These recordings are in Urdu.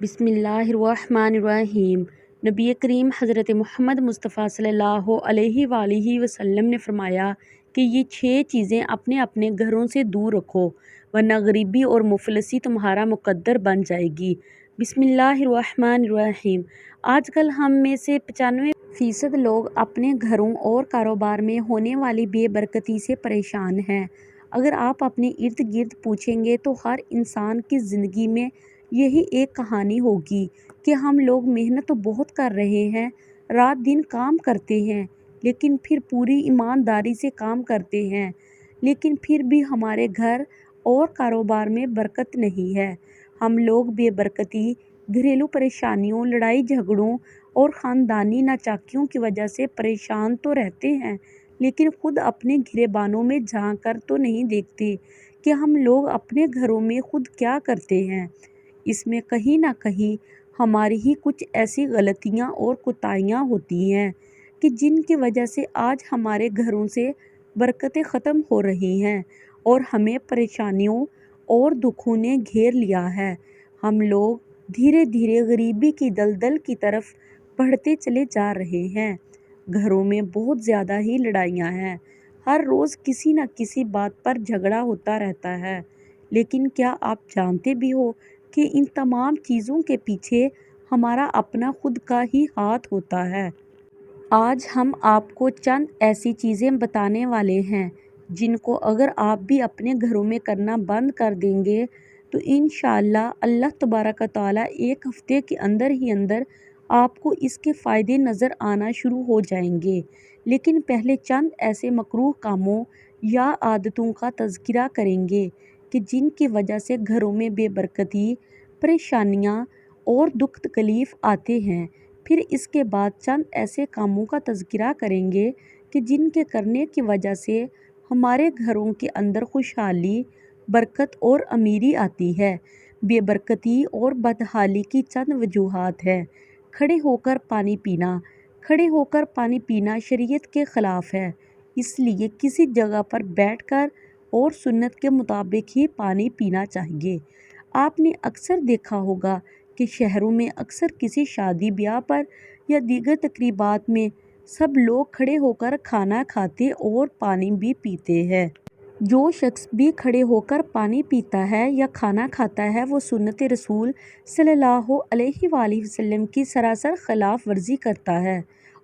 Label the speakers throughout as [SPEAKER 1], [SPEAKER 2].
[SPEAKER 1] بسم اللہ الرحمن الرحیم۔ نبی کریم حضرت محمد مصطفیٰ صلی اللہ علیہ وآلہ وسلم نے فرمایا کہ یہ 6 چیزیں اپنے اپنے گھروں سے دور رکھو ورنہ غریبی اور مفلسی تمہارا مقدر بن جائے گی۔ بسم اللہ الرحمن الرحیم۔ آج کل ہم میں سے 95% لوگ اپنے گھروں اور کاروبار میں ہونے والی بے برکتی سے پریشان ہیں۔ اگر آپ اپنے ارد گرد پوچھیں گے تو ہر انسان کی زندگی میں یہی ایک کہانی ہوگی کہ ہم لوگ محنت تو بہت کر رہے ہیں، رات دن کام کرتے ہیں، لیکن پھر پوری ایمانداری سے کام کرتے ہیں، لیکن پھر بھی ہمارے گھر اور کاروبار میں برکت نہیں ہے۔ ہم لوگ بے برکتی، گھریلو پریشانیوں، لڑائی جھگڑوں اور خاندانی ناچاکیوں کی وجہ سے پریشان تو رہتے ہیں، لیکن خود اپنے گریبانوں میں جھانک کر تو نہیں دیکھتے کہ ہم لوگ اپنے گھروں میں خود کیا کرتے ہیں۔ اس میں کہیں نہ کہیں ہماری ہی کچھ ایسی غلطیاں اور کوتاہیاں ہوتی ہیں کہ جن کی وجہ سے آج ہمارے گھروں سے برکتیں ختم ہو رہی ہیں اور ہمیں پریشانیوں اور دکھوں نے گھیر لیا ہے۔ ہم لوگ دھیرے دھیرے غریبی کی دلدل کی طرف بڑھتے چلے جا رہے ہیں۔ گھروں میں بہت زیادہ ہی لڑائیاں ہیں، ہر روز کسی نہ کسی بات پر جھگڑا ہوتا رہتا ہے، لیکن کیا آپ جانتے بھی ہو کہ ان تمام چیزوں کے پیچھے ہمارا اپنا خود کا ہی ہاتھ ہوتا ہے۔ آج ہم آپ کو چند ایسی چیزیں بتانے والے ہیں جن کو اگر آپ بھی اپنے گھروں میں کرنا بند کر دیں گے تو انشاءاللہ اللہ تبارک و تعالیٰ ایک ہفتے کے اندر ہی اندر آپ کو اس کے فائدے نظر آنا شروع ہو جائیں گے۔ لیکن پہلے چند ایسے مکروہ کاموں یا عادتوں کا تذکرہ کریں گے کہ جن کی وجہ سے گھروں میں بے برکتی، پریشانیاں اور دکھ تکلیف آتے ہیں۔ پھر اس کے بعد چند ایسے کاموں کا تذکرہ کریں گے کہ جن کے کرنے کی وجہ سے ہمارے گھروں کے اندر خوشحالی، برکت اور امیری آتی ہے۔ بے برکتی اور بدحالی کی چند وجوہات ہیں۔ کھڑے ہو کر پانی پینا۔ کھڑے ہو کر پانی پینا شریعت کے خلاف ہے، اس لیے کسی جگہ پر بیٹھ کر اور سنت کے مطابق ہی پانی پینا چاہیے۔ آپ نے اکثر دیکھا ہوگا کہ شہروں میں اکثر کسی شادی بیاہ پر یا دیگر تقریبات میں سب لوگ کھڑے ہو کر کھانا کھاتے اور پانی بھی پیتے ہیں۔ جو شخص بھی کھڑے ہو کر پانی پیتا ہے یا کھانا کھاتا ہے وہ سنت رسول صلی اللہ علیہ وآلہ وسلم کی سراسر خلاف ورزی کرتا ہے،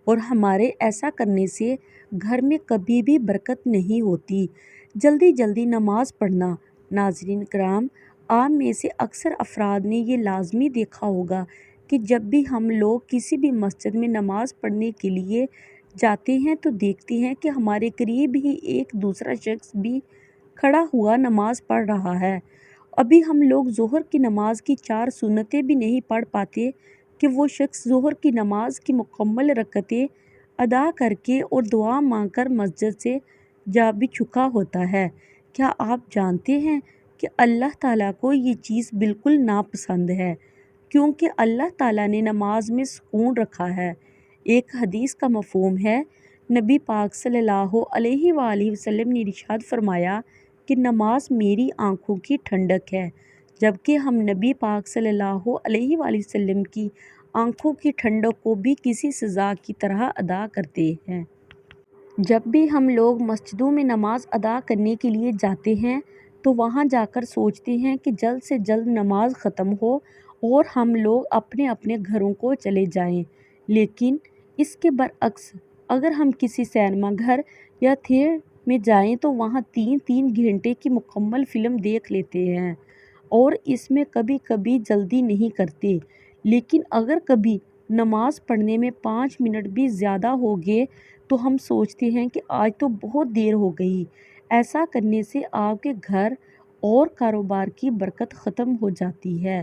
[SPEAKER 1] اور ہمارے ایسا کرنے سے گھر میں کبھی بھی برکت نہیں ہوتی۔ جلدی جلدی نماز پڑھنا۔ ناظرین کرام، آپ میں سے اکثر افراد نے یہ لازمی دیکھا ہوگا کہ جب بھی ہم لوگ کسی بھی مسجد میں نماز پڑھنے کے لیے جاتے ہیں تو دیکھتے ہیں کہ ہمارے قریب ہی ایک دوسرا شخص بھی کھڑا ہوا نماز پڑھ رہا ہے۔ ابھی ہم لوگ ظہر کی نماز کی 4 سنتیں بھی نہیں پڑھ پاتے کہ وہ شخص ظہر کی نماز کی مکمل رکعتیں ادا کر کے اور دعا مانگ کر مسجد سے جا بھی چکا ہوتا ہے۔ کیا آپ جانتے ہیں کہ اللہ تعالیٰ کو یہ چیز بالکل ناپسند ہے، کیونکہ اللہ تعالیٰ نے نماز میں سکون رکھا ہے۔ ایک حدیث کا مفہوم ہے، نبی پاک صلی اللہ علیہ وآلہ وسلم نے ارشاد فرمایا کہ نماز میری آنکھوں کی ٹھنڈک ہے، جبکہ ہم نبی پاک صلی اللہ علیہ وآلہ وسلم کی آنکھوں کی ٹھنڈک کو بھی کسی سزا کی طرح ادا کرتے ہیں۔ جب بھی ہم لوگ مسجدوں میں نماز ادا کرنے کے لیے جاتے ہیں تو وہاں جا کر سوچتے ہیں کہ جلد سے جلد نماز ختم ہو اور ہم لوگ اپنے اپنے گھروں کو چلے جائیں، لیکن اس کے برعکس اگر ہم کسی سینما گھر یا تھیٹر میں جائیں تو وہاں 3 گھنٹے کی مکمل فلم دیکھ لیتے ہیں اور اس میں کبھی کبھی جلدی نہیں کرتے، لیکن اگر کبھی نماز پڑھنے میں 5 منٹ بھی زیادہ ہو گئے تو ہم سوچتے ہیں کہ آج تو بہت دیر ہو گئی۔ ایسا کرنے سے آپ کے گھر اور کاروبار کی برکت ختم ہو جاتی ہے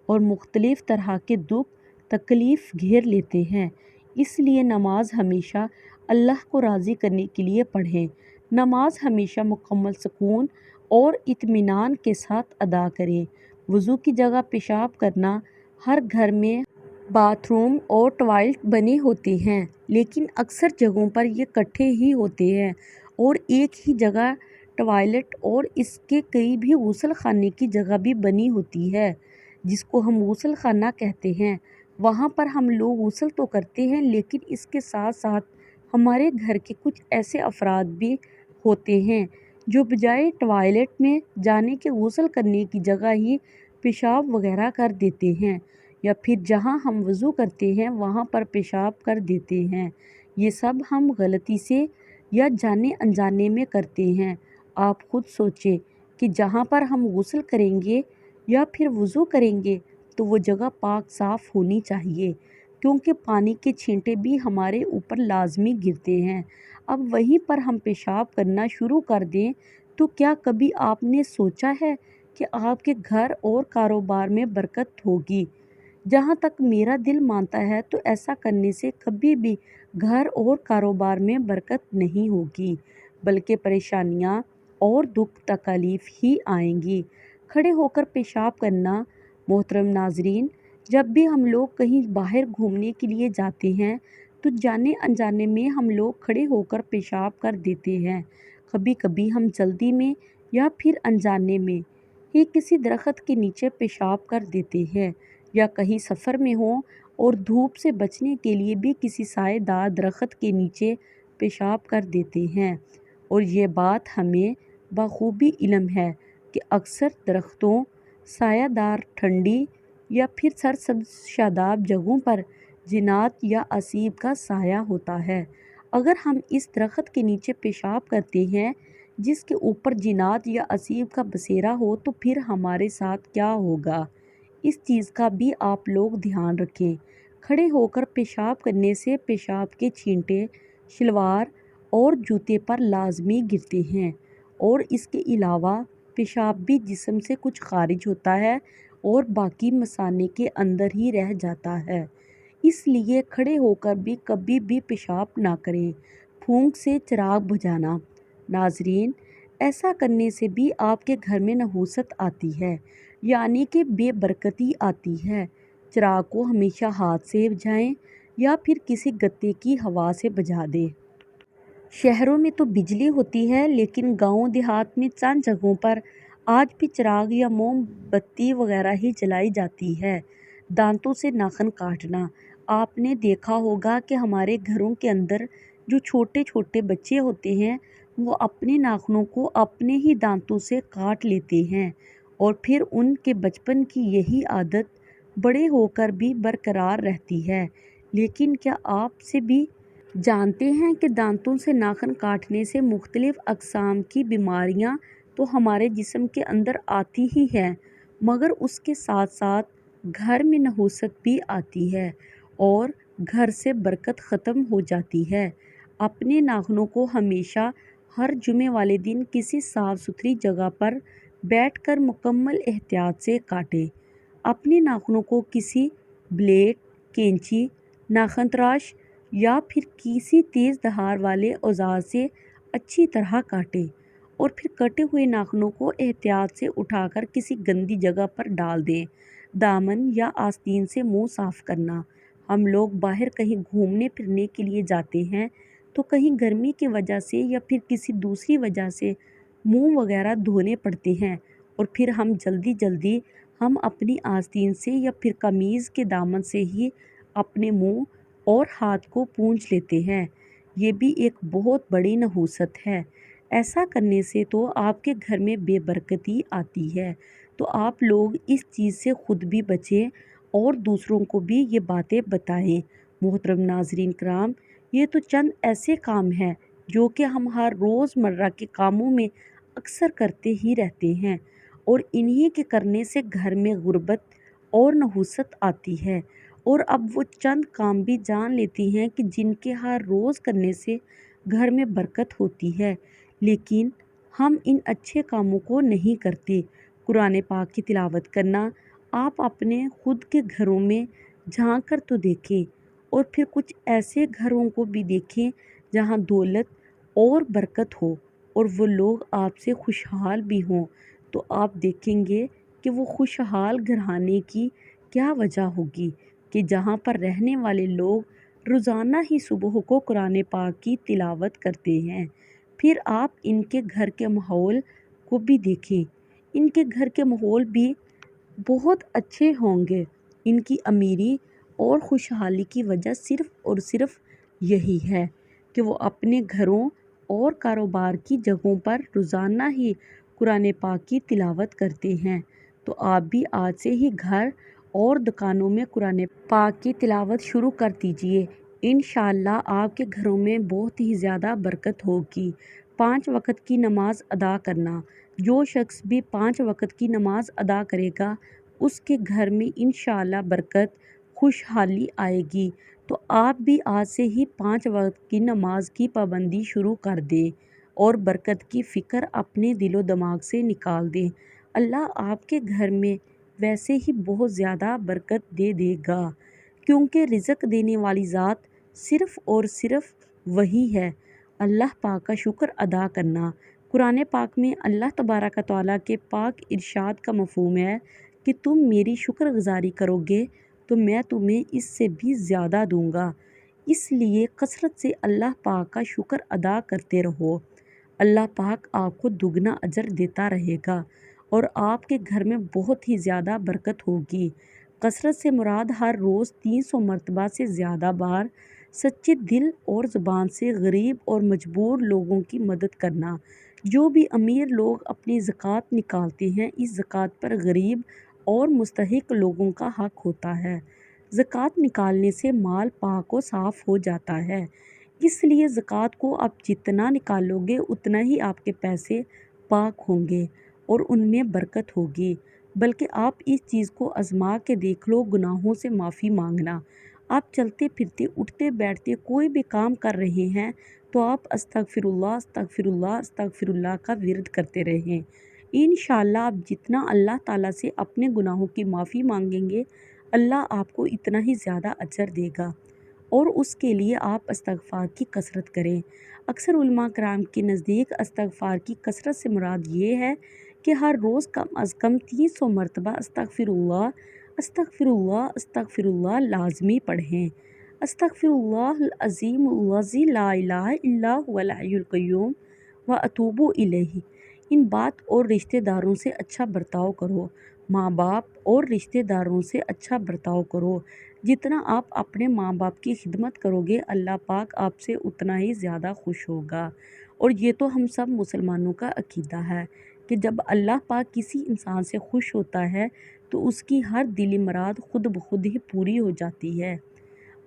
[SPEAKER 1] اور مختلف طرح کے دکھ تکلیف گھیر لیتے ہیں۔ اس لیے نماز ہمیشہ اللہ کو راضی کرنے کے لیے پڑھیں۔ نماز ہمیشہ مکمل سکون اور اطمینان کے ساتھ ادا کریں۔ وضو کی جگہ پیشاب کرنا۔ ہر گھر میں باتھ روم اور ٹوائلٹ بنے ہوتے ہیں، لیکن اکثر جگہوں پر یہ اکٹھے ہی ہوتے ہیں اور ایک ہی جگہ ٹوائلٹ اور اس کے قریب ہی غسل خانے کی جگہ بھی بنی ہوتی ہے، جس کو ہم غسل خانہ کہتے ہیں، وہاں پر ہم لوگ غسل تو کرتے ہیں، لیکن اس کے ساتھ ساتھ ہمارے گھر کے کچھ ایسے افراد بھی ہوتے ہیں جو بجائے ٹوائلٹ میں جانے کے غسل کرنے کی جگہ ہی پیشاب وغیرہ کر دیتے ہیں، یا پھر جہاں ہم وضو کرتے ہیں وہاں پر پیشاب کر دیتے ہیں۔ یہ سب ہم غلطی سے یا جانے انجانے میں کرتے ہیں۔ آپ خود سوچیں کہ جہاں پر ہم غسل کریں گے یا پھر وضو کریں گے تو وہ جگہ پاک صاف ہونی چاہیے، کیونکہ پانی کے چھینٹے بھی ہمارے اوپر لازمی گرتے ہیں۔ اب وہیں پر ہم پیشاب کرنا شروع کر دیں تو کیا کبھی آپ نے سوچا ہے کہ آپ کے گھر اور کاروبار میں برکت ہوگی؟ جہاں تک میرا دل مانتا ہے تو ایسا کرنے سے کبھی بھی گھر اور کاروبار میں برکت نہیں ہوگی، بلکہ پریشانیاں اور دکھ تکالیف ہی آئیں گی۔ کھڑے ہو کر پیشاب کرنا، محترم ناظرین، جب بھی ہم لوگ کہیں باہر گھومنے کے لیے جاتے ہیں تو جانے انجانے میں ہم لوگ کھڑے ہو کر پیشاب کر دیتے ہیں۔ کبھی کبھی ہم جلدی میں یا پھر انجانے میں ہی کسی درخت کے نیچے پیشاب کر دیتے ہیں، یا کہیں سفر میں ہوں اور دھوپ سے بچنے کے لیے بھی کسی سائے دار درخت کے نیچے پیشاب کر دیتے ہیں۔ اور یہ بات ہمیں بخوبی علم ہے کہ اکثر درختوں، سایہ دار ٹھنڈی یا پھر سرسبز شاداب جگہوں پر جنات یا اسیب کا سایہ ہوتا ہے۔ اگر ہم اس درخت کے نیچے پیشاب کرتے ہیں جس کے اوپر جنات یا اسیب کا بسیرا ہو تو پھر ہمارے ساتھ کیا ہوگا؟ اس چیز کا بھی آپ لوگ دھیان رکھیں۔ کھڑے ہو کر پیشاب کرنے سے پیشاب کے چھینٹے شلوار اور جوتے پر لازمی گرتے ہیں، اور اس کے علاوہ پیشاب بھی جسم سے کچھ خارج ہوتا ہے اور باقی مثانے کے اندر ہی رہ جاتا ہے۔ اس لیے کھڑے ہو کر بھی کبھی بھی پیشاب نہ کریں۔ پھونک سے چراغ بجھانا، ناظرین، ایسا کرنے سے بھی آپ کے گھر میں نحوست آتی ہے، یعنی کہ بے برکتی آتی ہے۔ چراغ کو ہمیشہ ہاتھ سے بجھائیں یا پھر کسی گتے کی ہوا سے بجھا دیں۔ شہروں میں تو بجلی ہوتی ہے، لیکن گاؤں دیہات میں چند جگہوں پر آج بھی چراغ یا موم بتی وغیرہ ہی جلائی جاتی ہے۔ دانتوں سے ناخن کاٹنا، آپ نے دیکھا ہوگا کہ ہمارے گھروں کے اندر جو چھوٹے چھوٹے بچے ہوتے ہیں وہ اپنے ناخنوں کو اپنے ہی دانتوں سے کاٹ لیتے ہیں، اور پھر ان کے بچپن کی یہی عادت بڑے ہو کر بھی برقرار رہتی ہے۔ لیکن کیا آپ سے بھی جانتے ہیں کہ دانتوں سے ناخن کاٹنے سے مختلف اقسام کی بیماریاں تو ہمارے جسم کے اندر آتی ہی ہیں، مگر اس کے ساتھ ساتھ گھر میں نحوست بھی آتی ہے اور گھر سے برکت ختم ہو جاتی ہے۔ اپنے ناخنوں کو ہمیشہ ہر جمعے والے دن کسی صاف ستھری جگہ پر بیٹھ کر مکمل احتیاط سے کاٹیں۔ اپنے ناخنوں کو کسی بلیڈ، کینچی، ناخن تراش یا پھر کسی تیز دھار والے اوزار سے اچھی طرح کاٹیں، اور پھر کٹے ہوئے ناخنوں کو احتیاط سے اٹھا کر کسی گندی جگہ پر ڈال دیں۔ دامن یا آستین سے منہ صاف کرنا، ہم لوگ باہر کہیں گھومنے پھرنے کے لیے جاتے ہیں تو کہیں گرمی کی وجہ سے یا پھر کسی دوسری وجہ سے منہ وغیرہ دھونے پڑتے ہیں، اور پھر ہم جلدی ہم اپنی آستین سے یا پھر قمیض کے دامن سے ہی اپنے منہ اور ہاتھ کو پونچھ لیتے ہیں۔ یہ بھی ایک بہت بڑی نحوست ہے۔ ایسا کرنے سے تو آپ کے گھر میں بے برکتی آتی ہے، تو آپ لوگ اس چیز سے خود بھی بچیں اور دوسروں کو بھی یہ باتیں بتائیں۔ محترم ناظرین کرام، یہ تو چند ایسے کام ہیں جو کہ ہم ہر روز مرہ کے کاموں میں اکثر کرتے ہی رہتے ہیں، اور انہی کے کرنے سے گھر میں غربت اور نحوست آتی ہے۔ اور اب وہ چند کام بھی جان لیتی ہیں کہ جن کے ہر روز کرنے سے گھر میں برکت ہوتی ہے، لیکن ہم ان اچھے کاموں کو نہیں کرتے۔ قرآن پاک کی تلاوت کرنا، آپ اپنے خود کے گھروں میں جھانک کر تو دیکھیں، اور پھر کچھ ایسے گھروں کو بھی دیکھیں جہاں دولت اور برکت ہو اور وہ لوگ آپ سے خوشحال بھی ہوں، تو آپ دیکھیں گے کہ وہ خوشحال گھرانے کی کیا وجہ ہوگی کہ جہاں پر رہنے والے لوگ روزانہ ہی صبح کو قرآن پاک کی تلاوت کرتے ہیں۔ پھر آپ ان کے گھر کے ماحول کو بھی دیکھیں، ان کے گھر کے ماحول بھی بہت اچھے ہوں گے۔ ان کی امیری اور خوشحالی کی وجہ صرف اور صرف یہی ہے کہ وہ اپنے گھروں اور کاروبار کی جگہوں پر روزانہ ہی قرآن پاک کی تلاوت کرتے ہیں۔ تو آپ بھی آج سے ہی گھر اور دکانوں میں قرآن پاک کی تلاوت شروع کر دیجئے۔ انشاءاللہ آپ کے گھروں میں بہت ہی زیادہ برکت ہوگی۔ 5 وقت کی نماز ادا کرنا۔ جو شخص بھی 5 وقت کی نماز ادا کرے گا اس کے گھر میں انشاءاللہ برکت، خوشحالی آئے گی۔ تو آپ بھی آج سے ہی 5 وقت کی نماز کی پابندی شروع کر دیں اور برکت کی فکر اپنے دل و دماغ سے نکال دیں۔ اللہ آپ کے گھر میں ویسے ہی بہت زیادہ برکت دے دے گا، کیونکہ رزق دینے والی ذات صرف اور صرف وہی ہے۔ اللہ پاک کا شکر ادا کرنا۔ قرآن پاک میں اللہ تبارک و تعالیٰ کے پاک ارشاد کا مفہوم ہے کہ تم میری شکر گزاری کرو گے تو میں تمہیں اس سے بھی زیادہ دوں گا۔ اس لیے کثرت سے اللہ پاک کا شکر ادا کرتے رہو۔ اللہ پاک آپ کو دگنا اجر دیتا رہے گا اور آپ کے گھر میں بہت ہی زیادہ برکت ہوگی۔ کثرت سے مراد ہر روز 300 مرتبہ سے زیادہ بار سچے دل اور زبان سے غریب اور مجبور لوگوں کی مدد کرنا۔ جو بھی امیر لوگ اپنی زکوٰۃ نکالتے ہیں اس زکوٰۃ پر غریب اور مستحق لوگوں کا حق ہوتا ہے۔ زکوٰۃ نکالنے سے مال پاک و صاف ہو جاتا ہے، اس لیے زکوٰۃ کو آپ جتنا نکالو گے اتنا ہی آپ کے پیسے پاک ہوں گے اور ان میں برکت ہوگی۔ بلکہ آپ اس چیز کو آزما کے دیکھ لو، گناہوں سے معافی مانگنا۔ آپ چلتے پھرتے اٹھتے بیٹھتے کوئی بھی کام کر رہے ہیں تو آپ استغفر اللہ استغفر اللہ استغفر اللہ کا ورد کرتے رہیں۔ انشاءاللہ آپ جتنا اللہ تعالیٰ سے اپنے گناہوں کی معافی مانگیں گے اللہ آپ کو اتنا ہی زیادہ اجر دے گا، اور اس کے لیے آپ استغفار کی کثرت کریں۔ اکثر علماء کرام کے نزدیک استغفار کی کثرت سے مراد یہ ہے کہ ہر روز کم از کم 300 مرتبہ استغفر اللہ استغفر اللہ استغفر اللہ لازمی پڑھیں۔ استغفر اللہ العظیم الذی لا الہ الا هو الحی القیوم واتوب الیہ۔ ان بات اور رشتہ داروں سے اچھا برتاؤ کرو۔ ماں باپ اور رشتہ داروں سے اچھا برتاؤ کرو۔ جتنا آپ اپنے ماں باپ کی خدمت کرو گے اللہ پاک آپ سے اتنا ہی زیادہ خوش ہوگا۔ اور یہ تو ہم سب مسلمانوں کا عقیدہ ہے کہ جب اللہ پاک کسی انسان سے خوش ہوتا ہے تو اس کی ہر دلی مراد خود بخود ہی پوری ہو جاتی ہے۔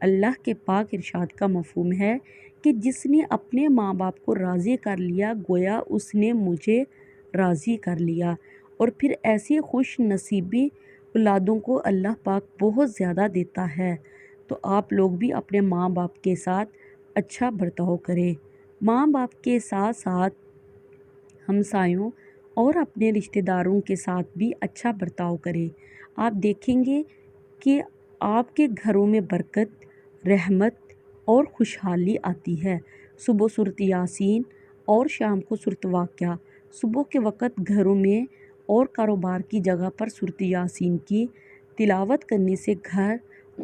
[SPEAKER 1] اللہ کے پاک ارشاد کا مفہوم ہے کہ جس نے اپنے ماں باپ کو راضی کر لیا گویا اس نے مجھے راضی کر لیا۔ اور پھر ایسی خوش نصیبی اولادوں کو اللہ پاک بہت زیادہ دیتا ہے۔ تو آپ لوگ بھی اپنے ماں باپ کے ساتھ اچھا برتاؤ کریں۔ ماں باپ کے ساتھ ساتھ ہمسایوں اور اپنے رشتہ داروں کے ساتھ بھی اچھا برتاؤ کریں۔ آپ دیکھیں گے کہ آپ کے گھروں میں برکت، رحمت اور خوشحالی آتی ہے۔ صبح سورۃ یاسین اور شام کو سورۃ واقعہ۔ صبح کے وقت گھروں میں اور کاروبار کی جگہ پر سورۃ یاسین کی تلاوت کرنے سے گھر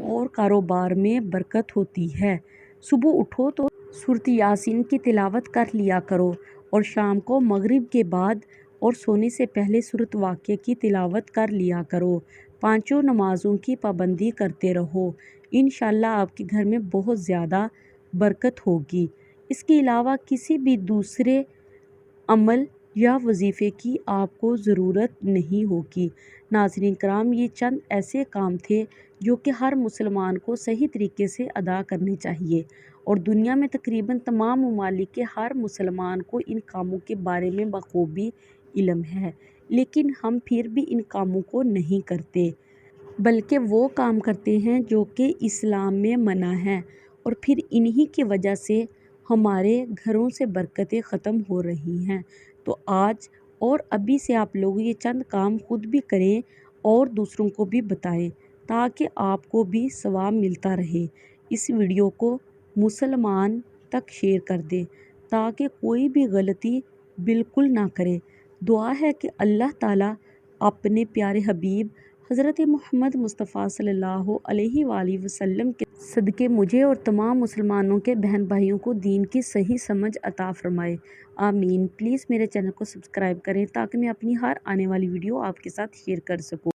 [SPEAKER 1] اور کاروبار میں برکت ہوتی ہے۔ صبح اٹھو تو سورۃ یاسین کی تلاوت کر لیا کرو اور شام کو مغرب کے بعد اور سونے سے پہلے سورۃ واقعہ کی تلاوت کر لیا کرو۔ 5 نمازوں کی پابندی کرتے رہو۔ انشاءاللہ آپ کے گھر میں بہت زیادہ برکت ہوگی۔ اس کے علاوہ کسی بھی دوسرے عمل یا وظیفے کی آپ کو ضرورت نہیں ہوگی۔ ناظرین کرام، یہ چند ایسے کام تھے جو کہ ہر مسلمان کو صحیح طریقے سے ادا کرنے چاہیے، اور دنیا میں تقریباً تمام ممالک کے ہر مسلمان کو ان کاموں کے بارے میں بخوبی علم ہے، لیکن ہم پھر بھی ان کاموں کو نہیں کرتے، بلکہ وہ کام کرتے ہیں جو کہ اسلام میں منع ہیں، اور پھر انہی کی وجہ سے ہمارے گھروں سے برکتیں ختم ہو رہی ہیں۔ تو آج اور ابھی سے آپ لوگ یہ چند کام خود بھی کریں اور دوسروں کو بھی بتائیں تاکہ آپ کو بھی ثواب ملتا رہے۔ اس ویڈیو کو مسلمان تک شیئر کر دیں تاکہ کوئی بھی غلطی بالکل نہ کرے۔ دعا ہے کہ اللہ تعالیٰ اپنے پیارے حبیب حضرت محمد مصطفیٰ صلی اللہ علیہ وآلہ وسلم کے صدقے مجھے اور تمام مسلمانوں کے بہن بھائیوں کو دین کی صحیح سمجھ عطا فرمائے، آمین۔ پلیز میرے چینل کو سبسکرائب کریں تاکہ میں اپنی ہر آنے والی ویڈیو آپ کے ساتھ شیئر کر سکوں۔